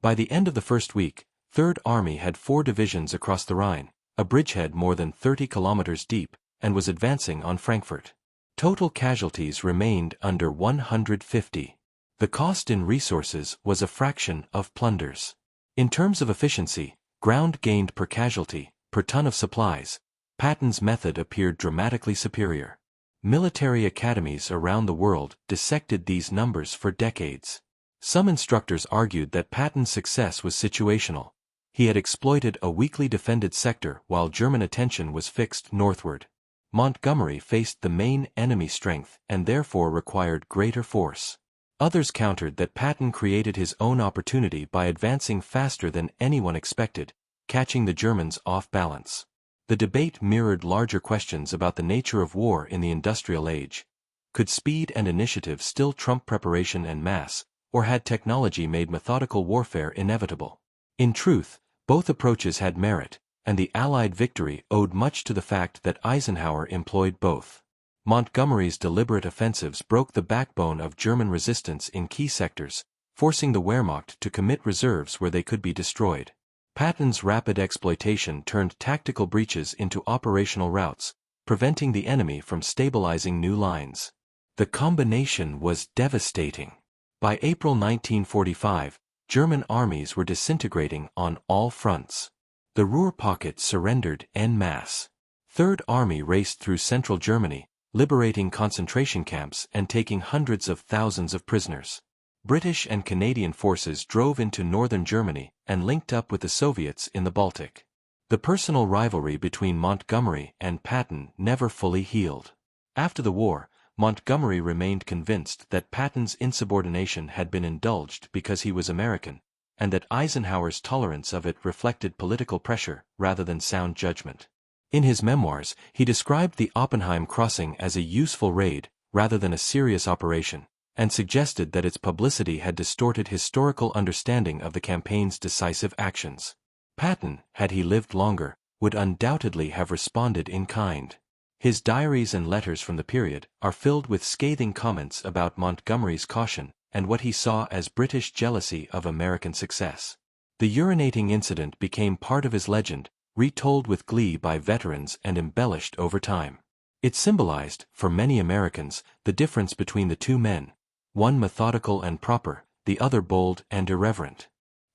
By the end of the first week, Third Army had 4 divisions across the Rhine, a bridgehead more than 30 kilometers deep, and was advancing on Frankfurt. Total casualties remained under 150. The cost in resources was a fraction of plunders. In terms of efficiency, ground gained per casualty, per ton of supplies, Patton's method appeared dramatically superior. Military academies around the world dissected these numbers for decades. Some instructors argued that Patton's success was situational. He had exploited a weakly defended sector while German attention was fixed northward. Montgomery faced the main enemy strength and therefore required greater force. Others countered that Patton created his own opportunity by advancing faster than anyone expected, catching the Germans off balance. The debate mirrored larger questions about the nature of war in the industrial age. Could speed and initiative still trump preparation and mass, or had technology made methodical warfare inevitable? In truth, both approaches had merit, and the Allied victory owed much to the fact that Eisenhower employed both. Montgomery's deliberate offensives broke the backbone of German resistance in key sectors, forcing the Wehrmacht to commit reserves where they could be destroyed. Patton's rapid exploitation turned tactical breaches into operational routes, preventing the enemy from stabilizing new lines. The combination was devastating. By April 1945, German armies were disintegrating on all fronts. The Ruhr pocket surrendered en masse. Third Army raced through central Germany, liberating concentration camps and taking hundreds of thousands of prisoners. British and Canadian forces drove into northern Germany and linked up with the Soviets in the Baltic. The personal rivalry between Montgomery and Patton never fully healed. After the war, Montgomery remained convinced that Patton's insubordination had been indulged because he was American, and that Eisenhower's tolerance of it reflected political pressure rather than sound judgment. In his memoirs, he described the Rhine Crossing as a useful raid rather than a serious operation, and suggested that its publicity had distorted historical understanding of the campaign's decisive actions. Patton, had he lived longer, would undoubtedly have responded in kind. His diaries and letters from the period are filled with scathing comments about Montgomery's caution and what he saw as British jealousy of American success. The urinating incident became part of his legend, retold with glee by veterans and embellished over time. It symbolized, for many Americans, the difference between the two men, one methodical and proper, the other bold and irreverent.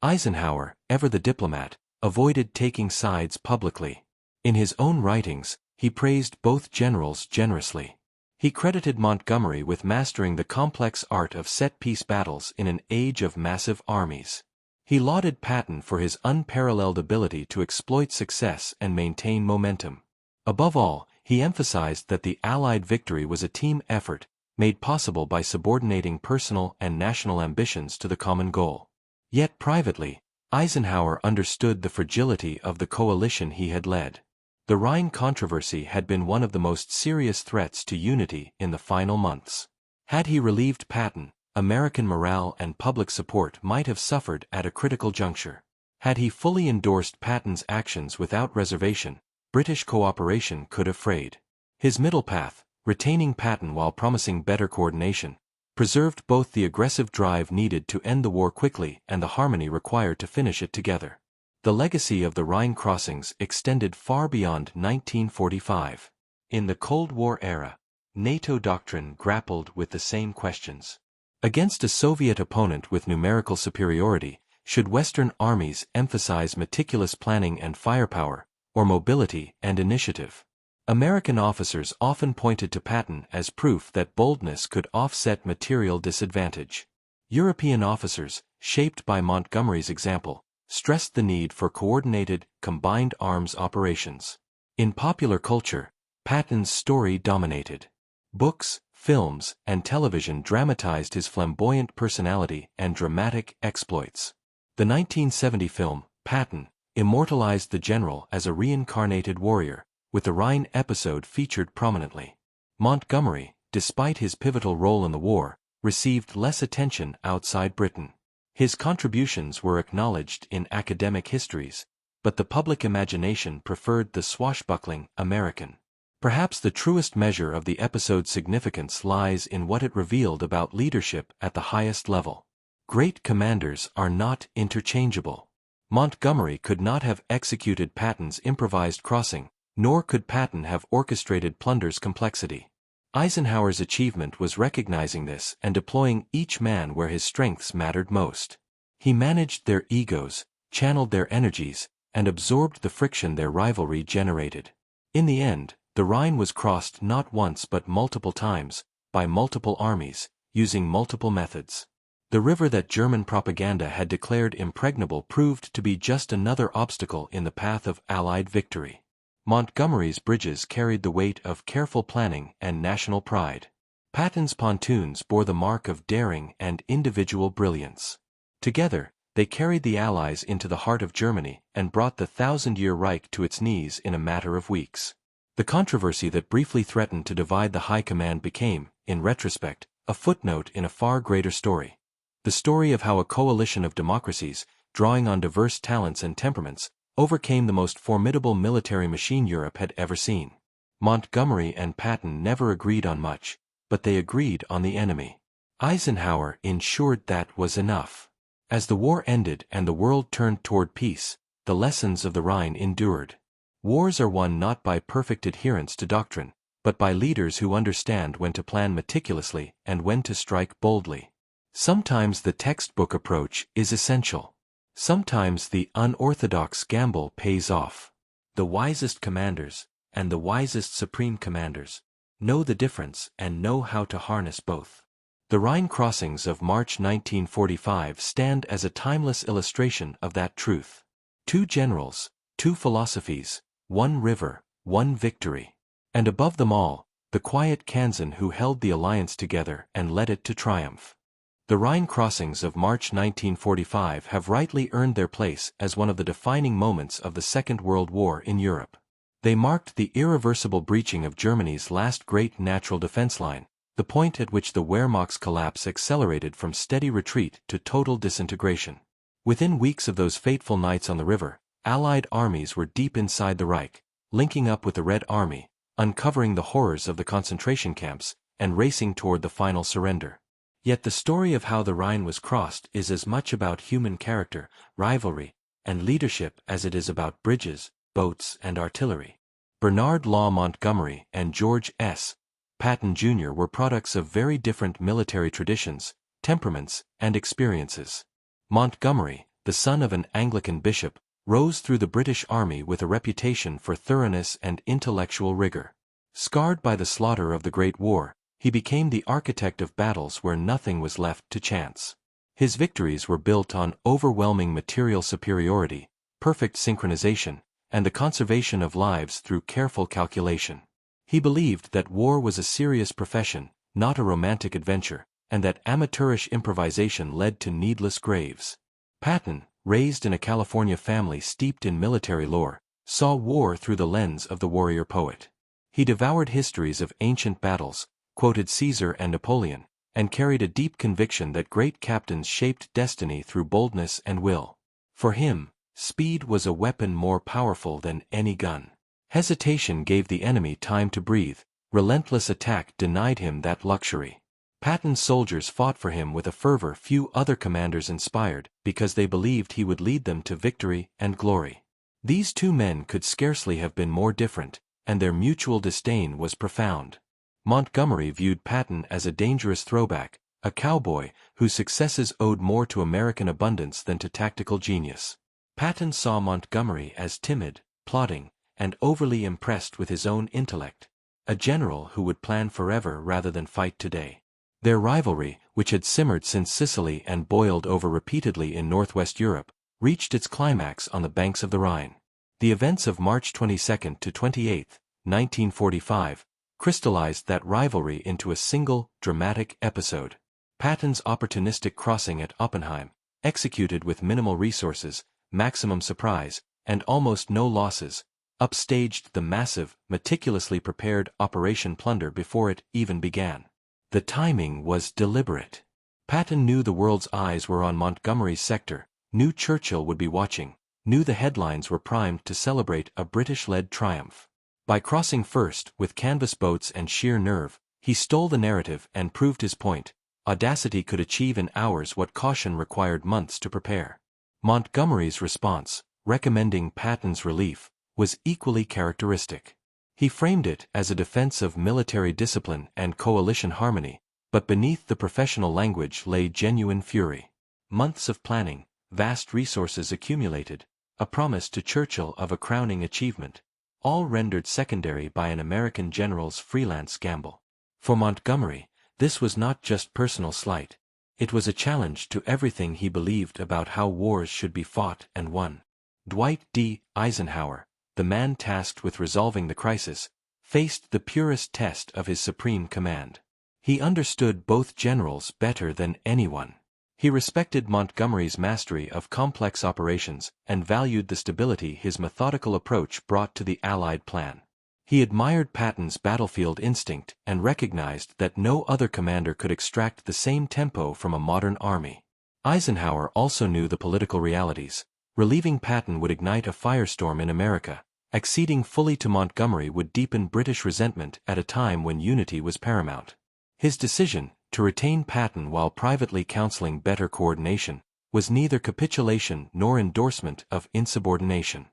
Eisenhower, ever the diplomat, avoided taking sides publicly. In his own writings, he praised both generals generously. He credited Montgomery with mastering the complex art of set-piece battles in an age of massive armies. He lauded Patton for his unparalleled ability to exploit success and maintain momentum. Above all, he emphasized that the Allied victory was a team effort, made possible by subordinating personal and national ambitions to the common goal. Yet privately, Eisenhower understood the fragility of the coalition he had led. The Rhine controversy had been one of the most serious threats to unity in the final months. Had he relieved Patton, American morale and public support might have suffered at a critical juncture. Had he fully endorsed Patton's actions without reservation, British cooperation could have frayed. His middle path, retaining Patton while promising better coordination, preserved both the aggressive drive needed to end the war quickly and the harmony required to finish it together. The legacy of the Rhine crossings extended far beyond 1945. In the Cold War era, NATO doctrine grappled with the same questions. Against a Soviet opponent with numerical superiority, should Western armies emphasize meticulous planning and firepower, or mobility and initiative? American officers often pointed to Patton as proof that boldness could offset material disadvantage. European officers, shaped by Montgomery's example, stressed the need for coordinated, combined arms operations. In popular culture, Patton's story dominated. Books, films, and television dramatized his flamboyant personality and dramatic exploits. The 1970 film, Patton, immortalized the general as a reincarnated warrior, with the Rhine episode featured prominently. Montgomery, despite his pivotal role in the war, received less attention outside Britain. His contributions were acknowledged in academic histories, but the public imagination preferred the swashbuckling American. Perhaps the truest measure of the episode's significance lies in what it revealed about leadership at the highest level. Great commanders are not interchangeable. Montgomery could not have executed Patton's improvised crossing, nor could Patton have orchestrated plunder's complexity. Eisenhower's achievement was recognizing this and deploying each man where his strengths mattered most. He managed their egos, channeled their energies, and absorbed the friction their rivalry generated. In the end, the Rhine was crossed not once but multiple times, by multiple armies, using multiple methods. The river that German propaganda had declared impregnable proved to be just another obstacle in the path of Allied victory. Montgomery's bridges carried the weight of careful planning and national pride. Patton's pontoons bore the mark of daring and individual brilliance. Together, they carried the Allies into the heart of Germany and brought the thousand-year Reich to its knees in a matter of weeks. The controversy that briefly threatened to divide the High Command became, in retrospect, a footnote in a far greater story. The story of how a coalition of democracies, drawing on diverse talents and temperaments, overcame the most formidable military machine Europe had ever seen. Montgomery and Patton never agreed on much, but they agreed on the enemy. Eisenhower ensured that was enough. As the war ended and the world turned toward peace, the lessons of the Rhine endured. Wars are won not by perfect adherence to doctrine, but by leaders who understand when to plan meticulously and when to strike boldly. Sometimes the textbook approach is essential. Sometimes the unorthodox gamble pays off. The wisest commanders, and the wisest supreme commanders, know the difference and know how to harness both. The Rhine crossings of March 1945 stand as a timeless illustration of that truth. Two generals, two philosophies, one river, one victory. And above them all, the quiet Kansan who held the alliance together and led it to triumph. The Rhine crossings of March 1945 have rightly earned their place as one of the defining moments of the Second World War in Europe. They marked the irreversible breaching of Germany's last great natural defense line, the point at which the Wehrmacht's collapse accelerated from steady retreat to total disintegration. Within weeks of those fateful nights on the river, Allied armies were deep inside the Reich, linking up with the Red Army, uncovering the horrors of the concentration camps, and racing toward the final surrender. Yet the story of how the Rhine was crossed is as much about human character, rivalry, and leadership as it is about bridges, boats, and artillery. Bernard Law Montgomery and George S. Patton Jr. were products of very different military traditions, temperaments, and experiences. Montgomery, the son of an Anglican bishop, rose through the British Army with a reputation for thoroughness and intellectual rigor. Scarred by the slaughter of the Great War, he became the architect of battles where nothing was left to chance. His victories were built on overwhelming material superiority, perfect synchronization, and the conservation of lives through careful calculation. He believed that war was a serious profession, not a romantic adventure, and that amateurish improvisation led to needless graves. Patton, raised in a California family steeped in military lore, saw war through the lens of the warrior poet. He devoured histories of ancient battles, quoted Caesar and Napoleon, and carried a deep conviction that great captains shaped destiny through boldness and will. For him, speed was a weapon more powerful than any gun. Hesitation gave the enemy time to breathe, relentless attack denied him that luxury. Patton's soldiers fought for him with a fervor few other commanders inspired, because they believed he would lead them to victory and glory. These two men could scarcely have been more different, and their mutual disdain was profound. Montgomery viewed Patton as a dangerous throwback, a cowboy whose successes owed more to American abundance than to tactical genius. Patton saw Montgomery as timid, plodding, and overly impressed with his own intellect, a general who would plan forever rather than fight today. Their rivalry, which had simmered since Sicily and boiled over repeatedly in northwest Europe, reached its climax on the banks of the Rhine. The events of March 22 to 28, 1945, crystallized that rivalry into a single, dramatic episode. Patton's opportunistic crossing at Oppenheim, executed with minimal resources, maximum surprise, and almost no losses, upstaged the massive, meticulously prepared Operation Plunder before it even began. The timing was deliberate. Patton knew the world's eyes were on Montgomery's sector, knew Churchill would be watching, knew the headlines were primed to celebrate a British-led triumph. By crossing first, with canvas boats and sheer nerve, he stole the narrative and proved his point. Audacity could achieve in hours what caution required months to prepare. Montgomery's response, recommending Patton's relief, was equally characteristic. He framed it as a defense of military discipline and coalition harmony, but beneath the professional language lay genuine fury. Months of planning, vast resources accumulated, a promise to Churchill of a crowning achievement, all rendered secondary by an American general's freelance gamble. For Montgomery, this was not just personal slight. It was a challenge to everything he believed about how wars should be fought and won. Dwight D. Eisenhower, the man tasked with resolving the crisis, faced the purest test of his supreme command. He understood both generals better than anyone. He respected Montgomery's mastery of complex operations and valued the stability his methodical approach brought to the Allied plan. He admired Patton's battlefield instinct and recognized that no other commander could extract the same tempo from a modern army. Eisenhower also knew the political realities. Relieving Patton would ignite a firestorm in America. Acceding fully to Montgomery would deepen British resentment at a time when unity was paramount. His decision, to retain Patton while privately counseling better coordination, was neither capitulation nor endorsement of insubordination.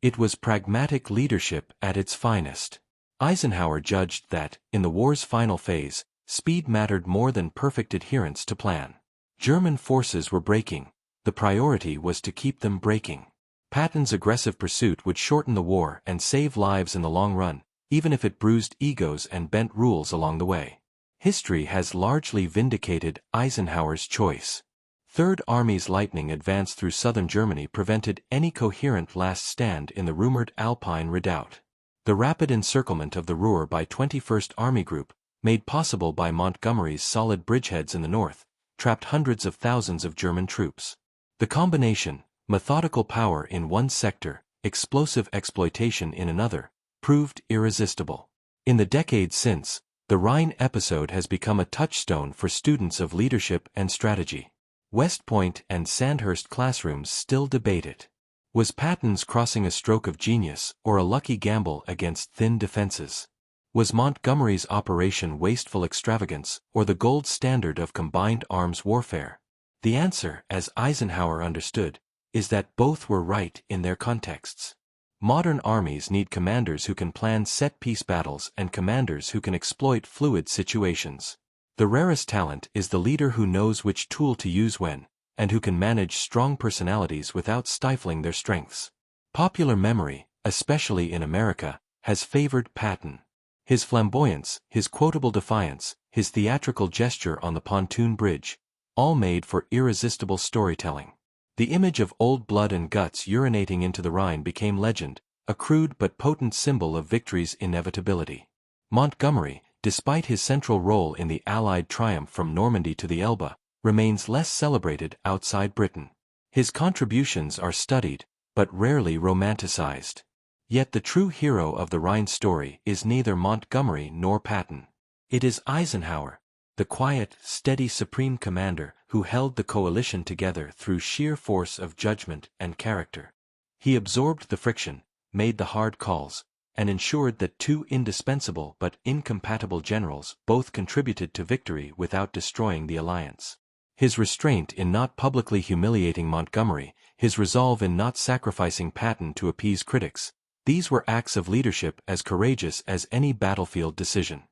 It was pragmatic leadership at its finest. Eisenhower judged that, in the war's final phase, speed mattered more than perfect adherence to plan. German forces were breaking. The priority was to keep them breaking. Patton's aggressive pursuit would shorten the war and save lives in the long run, even if it bruised egos and bent rules along the way. History has largely vindicated Eisenhower's choice. Third Army's lightning advance through southern Germany prevented any coherent last stand in the rumored Alpine redoubt. The rapid encirclement of the Ruhr by 21st Army Group, made possible by Montgomery's solid bridgeheads in the north, trapped hundreds of thousands of German troops. The combination, methodical power in one sector, explosive exploitation in another, proved irresistible. In the decades since, the Rhine episode has become a touchstone for students of leadership and strategy. West Point and Sandhurst classrooms still debate it. Was Patton's crossing a stroke of genius or a lucky gamble against thin defenses? Was Montgomery's operation wasteful extravagance or the gold standard of combined arms warfare? The answer, as Eisenhower understood, is that both were right in their contexts. Modern armies need commanders who can plan set-piece battles and commanders who can exploit fluid situations. The rarest talent is the leader who knows which tool to use when, and who can manage strong personalities without stifling their strengths. Popular memory, especially in America, has favored Patton. His flamboyance, his quotable defiance, his theatrical gesture on the pontoon bridge, all made for irresistible storytelling. The image of old blood and guts urinating into the Rhine became legend, a crude but potent symbol of victory's inevitability. Montgomery, despite his central role in the Allied triumph from Normandy to the Elbe, remains less celebrated outside Britain. His contributions are studied, but rarely romanticized. Yet the true hero of the Rhine story is neither Montgomery nor Patton. It is Eisenhower, the quiet, steady supreme commander who held the coalition together through sheer force of judgment and character. He absorbed the friction, made the hard calls, and ensured that two indispensable but incompatible generals both contributed to victory without destroying the alliance. His restraint in not publicly humiliating Montgomery, his resolve in not sacrificing Patton to appease critics, these were acts of leadership as courageous as any battlefield decision.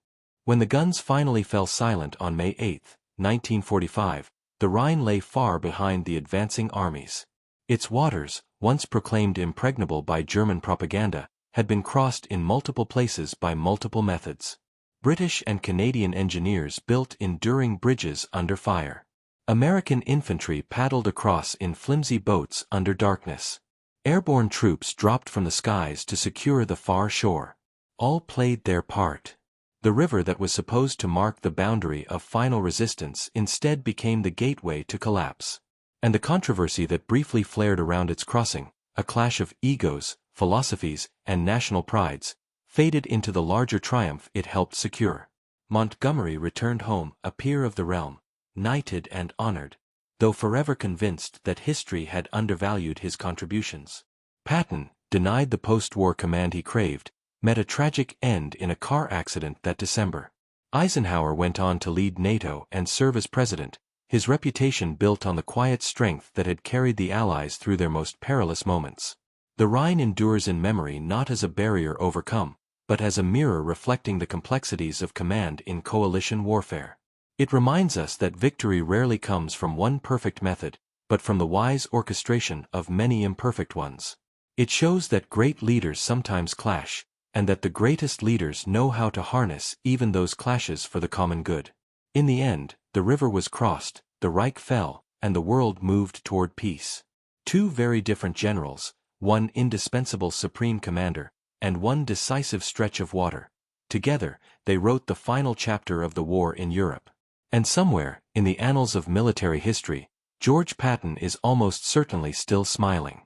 When the guns finally fell silent on May 8, 1945, the Rhine lay far behind the advancing armies. Its waters, once proclaimed impregnable by German propaganda, had been crossed in multiple places by multiple methods. British and Canadian engineers built enduring bridges under fire. American infantry paddled across in flimsy boats under darkness. Airborne troops dropped from the skies to secure the far shore. All played their part. The river that was supposed to mark the boundary of final resistance instead became the gateway to collapse. And the controversy that briefly flared around its crossing, a clash of egos, philosophies, and national prides, faded into the larger triumph it helped secure. Montgomery returned home, a peer of the realm, knighted and honored, though forever convinced that history had undervalued his contributions. Patton, denied the post-war command he craved, met a tragic end in a car accident that December. Eisenhower went on to lead NATO and serve as president, his reputation built on the quiet strength that had carried the Allies through their most perilous moments. The Rhine endures in memory not as a barrier overcome, but as a mirror reflecting the complexities of command in coalition warfare. It reminds us that victory rarely comes from one perfect method, but from the wise orchestration of many imperfect ones. It shows that great leaders sometimes clash, and that the greatest leaders know how to harness even those clashes for the common good. In the end, the river was crossed, the Reich fell, and the world moved toward peace. Two very different generals, one indispensable supreme commander, and one decisive stretch of water. Together, they wrote the final chapter of the war in Europe. And somewhere, in the annals of military history, George Patton is almost certainly still smiling.